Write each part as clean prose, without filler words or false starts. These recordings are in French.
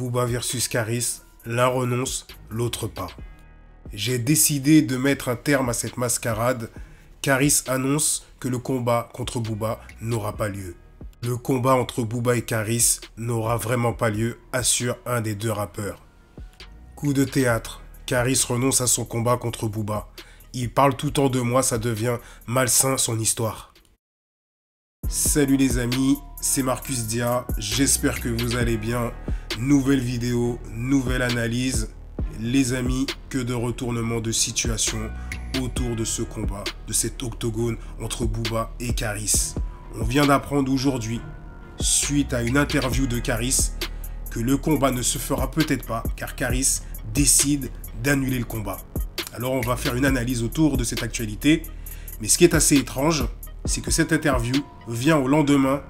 Booba versus Caris, l'un renonce, l'autre pas. J'ai décidé de mettre un terme à cette mascarade. Caris annonce que le combat contre Booba n'aura pas lieu. Le combat entre Booba et Caris n'aura vraiment pas lieu, assure un des deux rappeurs. Coup de théâtre, Caris renonce à son combat contre Booba. Il parle tout le temps de moi, ça devient malsain son histoire. Salut les amis, c'est Marcus Dia, j'espère que vous allez bien. Nouvelle vidéo, nouvelle analyse. Les amis, que de retournements de situation autour de ce combat, de cet octogone entre Booba et Caris. On vient d'apprendre aujourd'hui, suite à une interview de Caris, que le combat ne se fera peut-être pas, car Caris décide d'annuler le combat. Alors on va faire une analyse autour de cette actualité, mais ce qui est assez étrange, c'est que cette interview vient au lendemain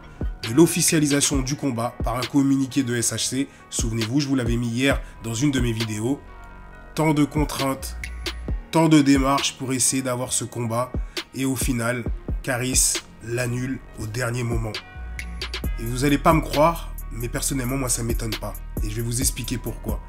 de l'officialisation du combat par un communiqué de SHC. Souvenez-vous, je vous l'avais mis hier dans une de mes vidéos. Tant de contraintes, tant de démarches pour essayer d'avoir ce combat, et au final, Caris l'annule au dernier moment. Et vous n'allez pas me croire, mais personnellement, moi, ça ne m'étonne pas. Et je vais vous expliquer pourquoi.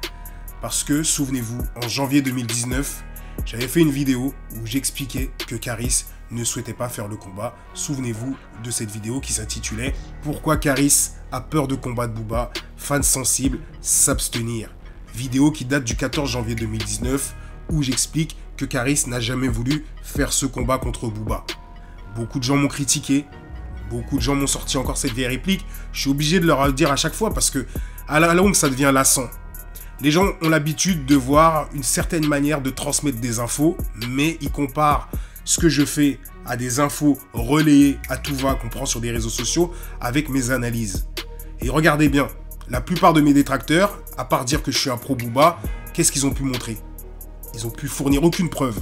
Parce que, souvenez-vous, en janvier 2019, j'avais fait une vidéo où j'expliquais que Caris ne souhaitait pas faire le combat. Souvenez-vous de cette vidéo qui s'intitulait « Pourquoi Caris a peur de combattre Booba, fans sensibles, s'abstenir ». Vidéo qui date du 14 janvier 2019 où j'explique que Caris n'a jamais voulu faire ce combat contre Booba. Beaucoup de gens m'ont critiqué, beaucoup de gens m'ont sorti encore cette vieille réplique. Je suis obligé de leur le dire à chaque fois parce que à la longue ça devient lassant. Les gens ont l'habitude de voir une certaine manière de transmettre des infos, mais ils comparent ce que je fais à des infos relayées à tout va qu'on prend sur des réseaux sociaux avec mes analyses. Et regardez bien, la plupart de mes détracteurs, à part dire que je suis un pro Booba, qu'est-ce qu'ils ont pu montrer? Ils ont pu fournir aucune preuve,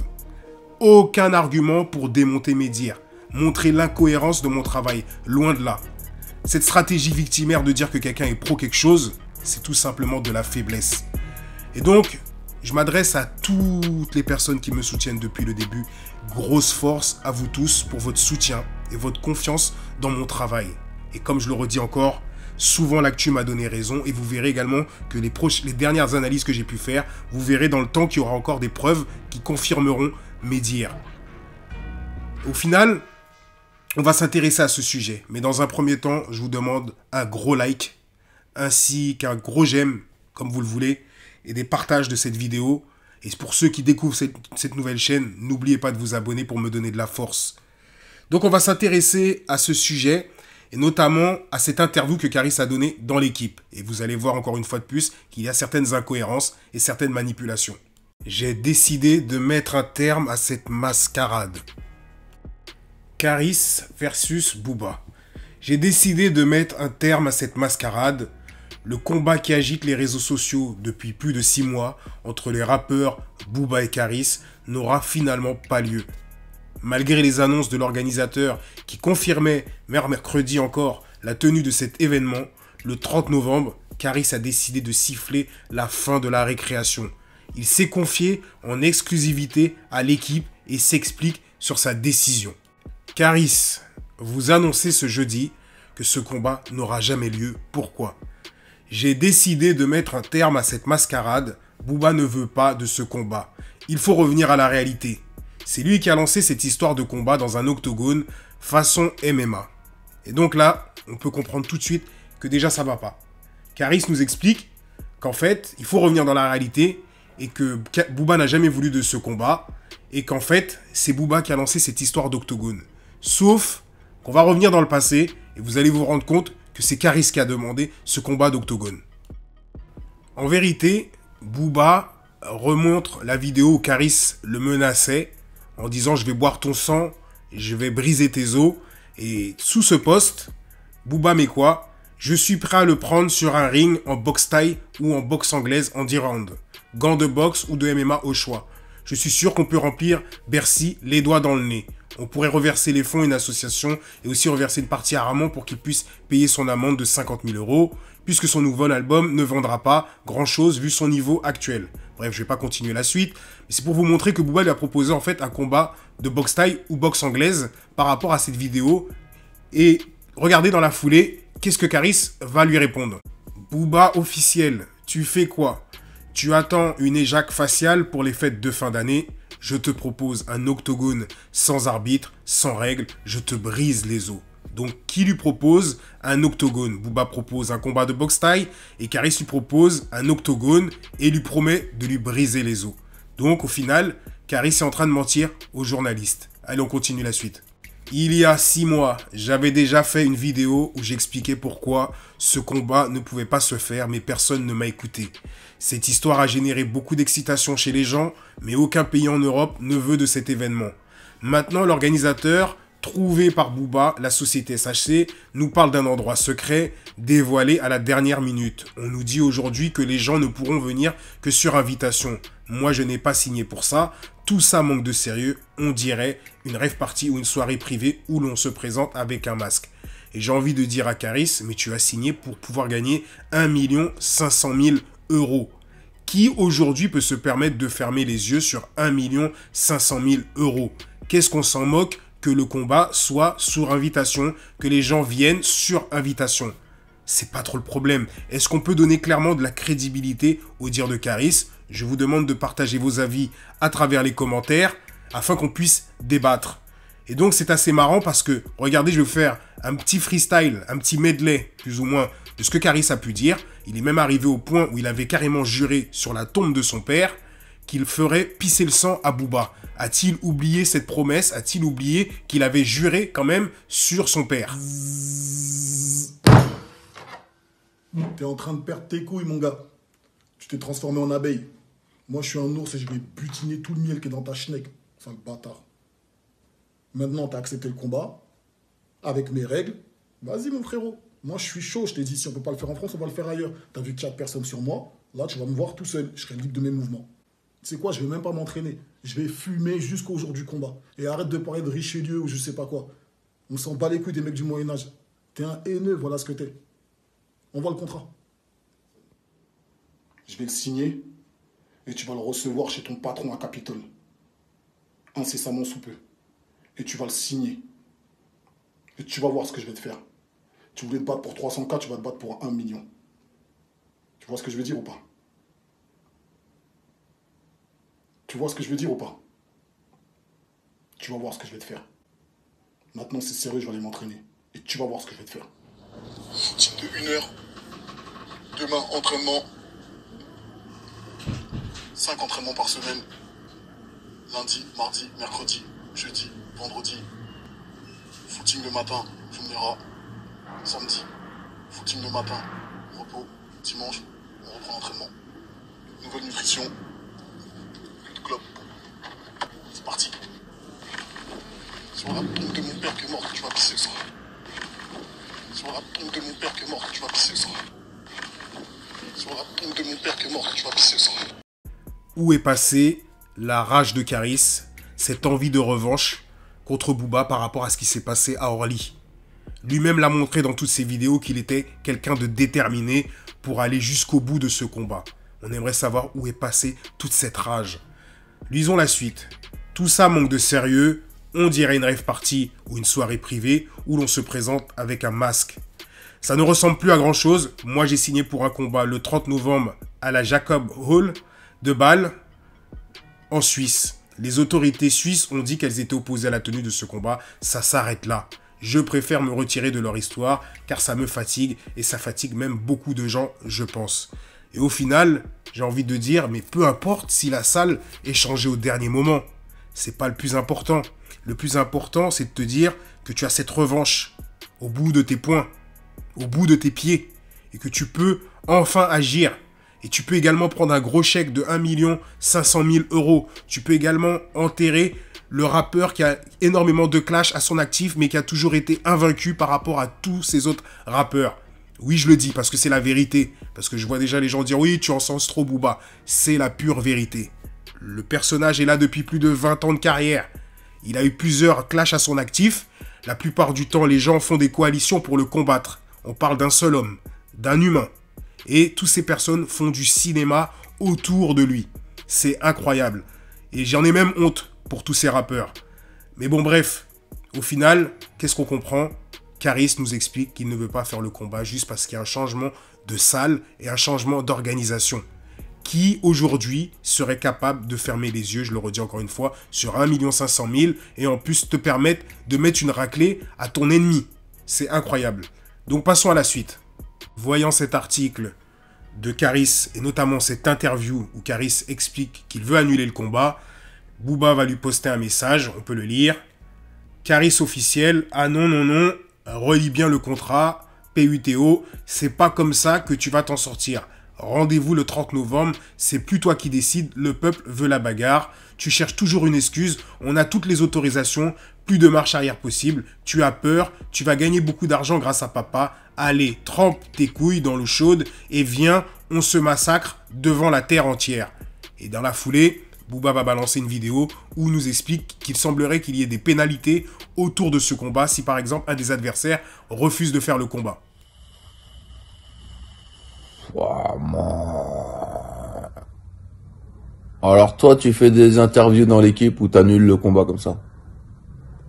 aucun argument pour démonter mes dires, montrer l'incohérence de mon travail, loin de là. Cette stratégie victimaire de dire que quelqu'un est pro quelque chose, c'est tout simplement de la faiblesse. Et donc, je m'adresse à toutes les personnes qui me soutiennent depuis le début. Grosse force à vous tous pour votre soutien et votre confiance dans mon travail. Et comme je le redis encore, souvent l'actu m'a donné raison et vous verrez également que les dernières analyses que j'ai pu faire, vous verrez dans le temps qu'il y aura encore des preuves qui confirmeront mes dires. Au final, on va s'intéresser à ce sujet. Mais dans un premier temps, je vous demande un gros like ainsi qu'un gros j'aime, comme vous le voulez, et des partages de cette vidéo. Et pour ceux qui découvrent cette nouvelle chaîne, n'oubliez pas de vous abonner pour me donner de la force. Donc on va s'intéresser à ce sujet, et notamment à cette interview que Caris a donnée dans l'équipe. Et vous allez voir encore une fois de plus qu'il y a certaines incohérences et certaines manipulations. J'ai décidé de mettre un terme à cette mascarade. Caris versus Booba. J'ai décidé de mettre un terme à cette mascarade. Le combat qui agite les réseaux sociaux depuis plus de 6 mois entre les rappeurs Booba et Caris n'aura finalement pas lieu. Malgré les annonces de l'organisateur qui confirmait, mercredi encore, la tenue de cet événement, le 30 novembre, Caris a décidé de siffler la fin de la récréation. Il s'est confié en exclusivité à l'équipe et s'explique sur sa décision. Caris, vous annoncez ce jeudi que ce combat n'aura jamais lieu. Pourquoi ? J'ai décidé de mettre un terme à cette mascarade. Booba ne veut pas de ce combat. Il faut revenir à la réalité. C'est lui qui a lancé cette histoire de combat dans un octogone façon MMA. Et donc là, on peut comprendre tout de suite que déjà ça va pas. Caris nous explique qu'en fait, il faut revenir dans la réalité et que Booba n'a jamais voulu de ce combat et qu'en fait, c'est Booba qui a lancé cette histoire d'octogone. Sauf qu'on va revenir dans le passé et vous allez vous rendre compte que c'est Caris qui a demandé ce combat d'octogone. En vérité, Booba remontre la vidéo où Caris le menaçait en disant « Je vais boire ton sang, je vais briser tes os ». Et sous ce post, Booba met quoi ? « Je suis prêt à le prendre sur un ring en boxe thaï ou en boxe anglaise en 10 rounds. Gants de boxe ou de MMA au choix. Je suis sûr qu'on peut remplir Bercy les doigts dans le nez. On pourrait reverser les fonds à une association et aussi reverser une partie à Ramon pour qu'il puisse payer son amende de 50 000 €, puisque son nouvel album ne vendra pas grand-chose vu son niveau actuel. Bref, je ne vais pas continuer la suite, mais c'est pour vous montrer que Booba lui a proposé en fait un combat de boxe thaï ou boxe anglaise par rapport à cette vidéo. Et regardez dans la foulée, qu'est-ce que Caris va lui répondre ? Booba officiel, Tu fais quoi? Tu attends une éjac faciale pour les fêtes de fin d'année? Je te propose un octogone sans arbitre, sans règles, je te brise les os. Donc, qui lui propose un octogone? Booba propose un combat de boxe thaï et Karis lui propose un octogone et lui promet de lui briser les os. Donc, au final, Karis est en train de mentir aux journalistes. Allez, on continue la suite. Il y a 6 mois, j'avais déjà fait une vidéo où j'expliquais pourquoi ce combat ne pouvait pas se faire, mais personne ne m'a écouté. Cette histoire a généré beaucoup d'excitation chez les gens, mais aucun pays en Europe ne veut de cet événement. Maintenant, l'organisateur, trouvé par Booba, la société SHC, nous parle d'un endroit secret, dévoilé à la dernière minute. On nous dit aujourd'hui que les gens ne pourront venir que sur invitation. Moi, je n'ai pas signé pour ça. Tout ça manque de sérieux. On dirait une rave party ou une soirée privée où l'on se présente avec un masque. Et j'ai envie de dire à Karis, mais tu as signé pour pouvoir gagner 1 500 000 €. Qui aujourd'hui peut se permettre de fermer les yeux sur 1 500 000 €? Qu'est-ce qu'on s'en moque que le combat soit sur invitation, que les gens viennent sur invitation? C'est pas trop le problème. Est-ce qu'on peut donner clairement de la crédibilité au dire de Karis? Je vous demande de partager vos avis à travers les commentaires afin qu'on puisse débattre. Et donc c'est assez marrant parce que, regardez, je vais vous faire un petit freestyle, un petit medley, plus ou moins, de ce que Karis a pu dire. Il est même arrivé au point où il avait carrément juré sur la tombe de son père qu'il ferait pisser le sang à Booba. A-t-il oublié cette promesse? A-t-il oublié qu'il avait juré quand même sur son père? T'es en train de perdre tes couilles, mon gars. Tu t'es transformé en abeille. Moi, je suis un ours et je vais butiner tout le miel qui est dans ta schneck. Sale bâtard. Maintenant, t'as accepté le combat. Avec mes règles. Vas-y, mon frérot. Moi, je suis chaud. Je t'ai dit, si on peut pas le faire en France, on va le faire ailleurs. T'as vu 4 personnes sur moi. Là, tu vas me voir tout seul. Je serai libre de mes mouvements. Tu sais quoi, je vais même pas m'entraîner. Je vais fumer jusqu'au jour du combat. Et arrête de parler de Richelieu ou je sais pas quoi. On s'en bat les couilles des mecs du Moyen-Âge. T'es un haineux, voilà ce que t'es. On voit le contrat. Je vais le signer et tu vas le recevoir chez ton patron à Capitole. Incessamment sous peu. Et tu vas le signer. Et tu vas voir ce que je vais te faire. Tu voulais te battre pour 300K, tu vas te battre pour 1 million. Tu vois ce que je veux dire ou pas? Tu vois ce que je veux dire ou pas? Tu vas voir ce que je vais te faire. Maintenant c'est sérieux, je vais aller m'entraîner. Et tu vas voir ce que je vais te faire. Footing de 1 heure. Demain, entraînement. 5 entraînements par semaine. Lundi, mardi, mercredi, jeudi, vendredi. Footing le matin, Jumnera. Samedi, footing le matin, repos. Dimanche, on reprend l'entraînement. Nouvelle nutrition. Club. C'est parti. Sur la tombe de mon père qui est mort, tu vas pisser le sang. Sur la tombe de mon père qui est mort, tu vas pisser le sang. Sur la tombe de mon père qui est mort, tu vas pisser le sang. Où est passée la rage de Karis, cette envie de revanche contre Booba par rapport à ce qui s'est passé à Orly? Lui-même l'a montré dans toutes ses vidéos qu'il était quelqu'un de déterminé pour aller jusqu'au bout de ce combat. On aimerait savoir où est passée toute cette rage. Lisons la suite. Tout ça manque de sérieux. On dirait une rave party ou une soirée privée où l'on se présente avec un masque. Ça ne ressemble plus à grand chose. Moi, j'ai signé pour un combat le 30 novembre à la Jacob Hall de Bâle, en Suisse. Les autorités suisses ont dit qu'elles étaient opposées à la tenue de ce combat. Ça s'arrête là. Je préfère me retirer de leur histoire car ça me fatigue et ça fatigue même beaucoup de gens, je pense. Et au final, j'ai envie de dire, mais peu importe si la salle est changée au dernier moment. C'est pas le plus important. Le plus important, c'est de te dire que tu as cette revanche au bout de tes poings, au bout de tes pieds, et que tu peux enfin agir. Et tu peux également prendre un gros chèque de 1 500 000 €. Tu peux également enterrer le rappeur qui a énormément de clash à son actif, mais qui a toujours été invaincu par rapport à tous ces autres rappeurs. Oui, je le dis parce que c'est la vérité. Parce que je vois déjà les gens dire « Oui, tu encenses trop Booba ». C'est la pure vérité. Le personnage est là depuis plus de 20 ans de carrière. Il a eu plusieurs clashs à son actif. La plupart du temps, les gens font des coalitions pour le combattre. On parle d'un seul homme, d'un humain. Et toutes ces personnes font du cinéma autour de lui. C'est incroyable. Et j'en ai même honte pour tous ces rappeurs. Mais bon, bref. Au final, qu'est-ce qu'on comprend? Karis nous explique qu'il ne veut pas faire le combat juste parce qu'il y a un changement de salle et un changement d'organisation. Qui aujourd'hui serait capable de fermer les yeux, je le redis encore une fois, sur 1 500 000 et en plus te permettre de mettre une raclée à ton ennemi. C'est incroyable. Donc passons à la suite. Voyant cet article de Caris et notamment cette interview où Caris explique qu'il veut annuler le combat, Booba va lui poster un message, on peut le lire. Caris officiel, ah non, relis bien le contrat, PUTO, c'est pas comme ça que tu vas t'en sortir. Rendez-vous le 30 novembre, c'est plus toi qui décides, le peuple veut la bagarre. Tu cherches toujours une excuse, on a toutes les autorisations, plus de marche arrière possible. Tu as peur, tu vas gagner beaucoup d'argent grâce à papa. Allez, trempe tes couilles dans l'eau chaude et viens, on se massacre devant la terre entière. Et dans la foulée, Booba va balancer une vidéo où il nous explique qu'il semblerait qu'il y ait des pénalités autour de ce combat si par exemple un des adversaires refuse de faire le combat. Alors toi, tu fais des interviews dans l'équipe où tu annules le combat comme ça.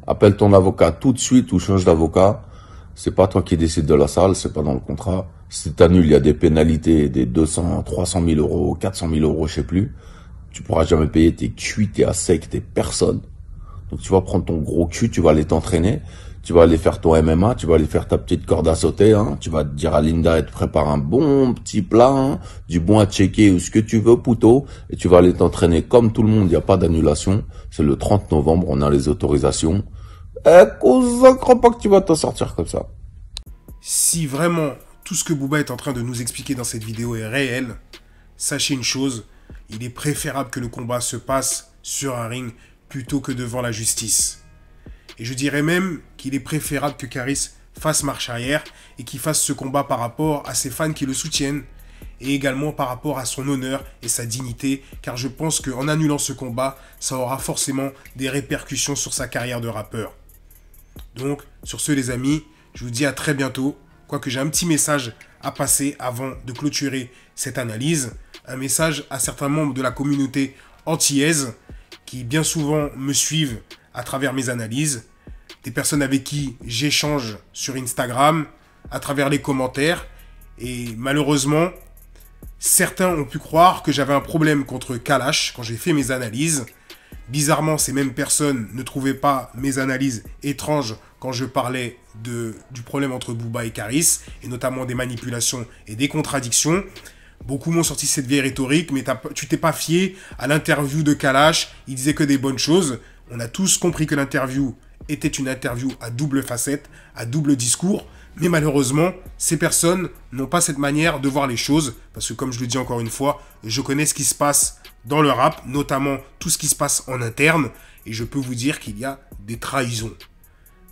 Appelle ton avocat tout de suite ou change d'avocat. C'est pas toi qui décides de la salle, c'est pas dans le contrat. Si tu annules, il y a des pénalités, des 200, 300 000 euros, 400 000 euros, je sais plus. Tu pourras jamais payer, t'es cuit, t'es à sec, t'es personne. Donc tu vas prendre ton gros cul, tu vas aller t'entraîner. Tu vas aller faire ton MMA, tu vas aller faire ta petite corde à sauter, hein. Tu vas te dire à Linda, elle te prépare un bon petit plat, hein, du bon à checker ou ce que tu veux, pouto, et tu vas aller t'entraîner comme tout le monde, il n'y a pas d'annulation. C'est le 30 novembre, on a les autorisations. Cousin, crois pas que tu vas t'en sortir comme ça. Si vraiment tout ce que Booba est en train de nous expliquer dans cette vidéo est réel, sachez une chose, il est préférable que le combat se passe sur un ring plutôt que devant la justice. Et je dirais même qu'il est préférable que Caris fasse marche arrière et qu'il fasse ce combat par rapport à ses fans qui le soutiennent et également par rapport à son honneur et sa dignité, car je pense qu'en annulant ce combat, ça aura forcément des répercussions sur sa carrière de rappeur. Donc, sur ce les amis, je vous dis à très bientôt, quoique j'ai un petit message à passer avant de clôturer cette analyse, un message à certains membres de la communauté antillaise qui bien souvent me suivent à travers mes analyses, des personnes avec qui j'échange sur Instagram, à travers les commentaires, et malheureusement, certains ont pu croire que j'avais un problème contre Kalash quand j'ai fait mes analyses. Bizarrement, ces mêmes personnes ne trouvaient pas mes analyses étranges quand je parlais du problème entre Booba et Caris, et notamment des manipulations et des contradictions. Beaucoup m'ont sorti cette vieille rhétorique, mais tu t'es pas fié à l'interview de Kalash, il disait que des bonnes choses. On a tous compris que l'interview était une interview à double facette, à double discours, mais malheureusement, ces personnes n'ont pas cette manière de voir les choses, parce que comme je le dis encore une fois, je connais ce qui se passe dans le rap, notamment tout ce qui se passe en interne, et je peux vous dire qu'il y a des trahisons.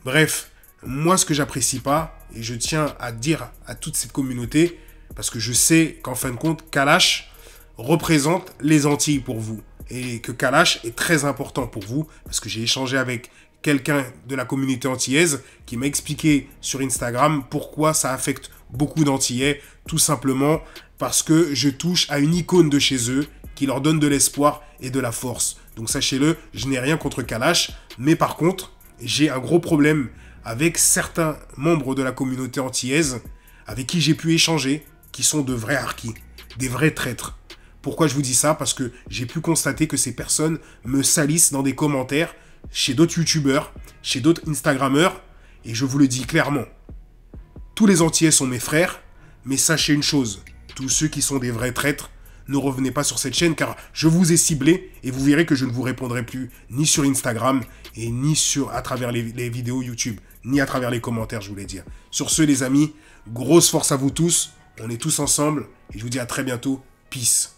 Bref, moi ce que j'apprécie pas, et je tiens à dire à toute cette communauté, parce que je sais qu'en fin de compte, Kalash représente les Antilles pour vous. Et que Kalash est très important pour vous, parce que j'ai échangé avec quelqu'un de la communauté antillaise qui m'a expliqué sur Instagram pourquoi ça affecte beaucoup d'Antillais, tout simplement parce que je touche à une icône de chez eux qui leur donne de l'espoir et de la force. Donc sachez-le, je n'ai rien contre Kalash, mais par contre, j'ai un gros problème avec certains membres de la communauté antillaise avec qui j'ai pu échanger, qui sont de vrais harkis, des vrais traîtres. Pourquoi je vous dis ça? Parce que j'ai pu constater que ces personnes me salissent dans des commentaires chez d'autres youtubeurs, chez d'autres instagrammeurs, et je vous le dis clairement. Tous les Antillais sont mes frères, mais sachez une chose, tous ceux qui sont des vrais traîtres, ne revenez pas sur cette chaîne car je vous ai ciblé et vous verrez que je ne vous répondrai plus ni sur Instagram et ni à travers les vidéos YouTube, ni à travers les commentaires, je voulais dire. Sur ce les amis, grosse force à vous tous, on est tous ensemble et je vous dis à très bientôt, peace.